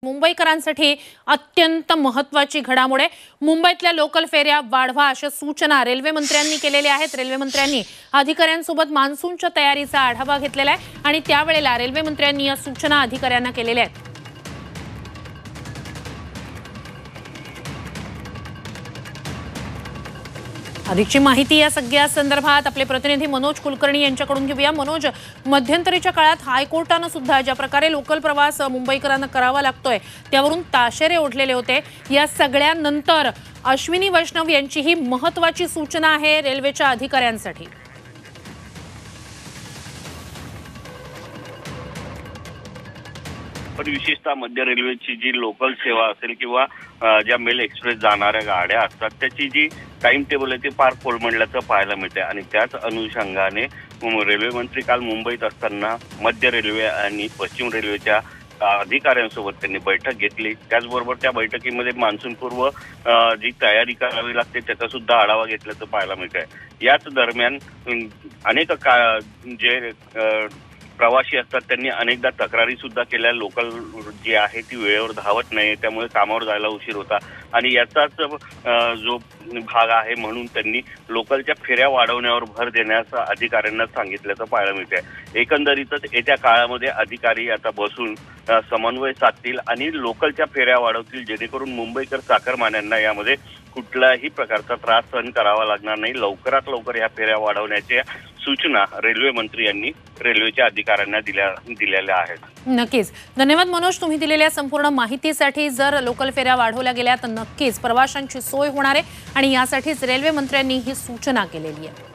मुंबईकरांसाठी अत्यंत महत्त्वाची घडामोड आहे। मुंबईतल्या लोकल फेऱ्या वाढवा अशा सूचना रेल्वे मंत्र्यांनी केलेल्या आहेत। रेल्वे मंत्र्यांनी अधिकाऱ्यांसोबत मान्सूनच्या तयारीचा आढावा घेतलेला आहे आणि त्यावेळेला रेल्वे मंत्र्यांनी या सूचना अधिकाऱ्यांना केलेल्या आहेत। अधिकची माहिती या सगळ्या संदर्भात आपले प्रतिनिधी मनोज कुलकर्णी यांच्याकडून घेऊया। मनोज, मध्यंतरीच्या काळात हायकोर्टाने सुद्धा ज्या प्रकारे लोकल प्रवास मुंबईकरांना करावा लागतोय त्यावरून ताशेरे ओढलेले होते। या सगळ्यानंतर अश्विनी वैष्णव यांची ही महत्त्वाची सूचना आहे रेल्वेच्या अधिकाऱ्यांसाठी। पण विशेषतः मध्य रेल्वेची जी लोकल सेवा असेल किंवा ज्या मेल एक्सप्रेस जाणाऱ्या गाड्या असतात त्याची जी टाइम टेबल आहे ते फार कोलमडल्याचं पाहायला मिळते आणि त्याच अनुषंगाने रेल्वे मंत्री काल मुंबईत असताना मध्य रेल्वे आणि पश्चिम रेल्वेच्या अधिकाऱ्यांसोबत त्यांनी बैठक घेतली। त्याचबरोबर त्या बैठकीमध्ये मान्सूनपूर्व जी तयारी करावी लागते त्याचा सुद्धा आढावा घेतल्याचं पाहायला मिळत आहे। याच दरम्यान अनेक जे प्रवासी असतात त्यांनी अनेकदा तक्रारी सुद्धा केल्या। लोकल जी आहे ती वेळेवर धावत नाही, त्यामुळे कामावर जायला उशीर होता आणि याचाच जो भाग आहे म्हणून त्यांनी लोकलच्या फेऱ्या वाढवण्यावर भर देण्यास अधिकाऱ्यांना सांगितल्याचं पाहायला मिळतंय। एकंदरीतच येत्या काळामध्ये अधिकारी आता बसून समन्वय साधतील आणि लोकलच्या फेऱ्या वाढवतील, जेणेकरून मुंबईकर चाकरमान्यांना यामध्ये कुठल्याही प्रकारचा त्रास सहन करावा लागणार नाही। लवकरात लवकर या फेऱ्या वाढवण्याच्या सूचना रेल्वे मंत्री यांनी रेल्वेच्या अधिकाऱ्यांना दिलेल्या आहेत। नक्कीच धन्यवाद मनोज, तुम्ही दिलेल्या संपूर्ण माहितीसाठी। जर लोकल फेऱ्या वाढवल्या गेल्या तर नक्कीच प्रवाशांची सोय होणार आहे आणि यासाठीच रेल्वे मंत्र्यांनी ही सूचना केलेली आहे।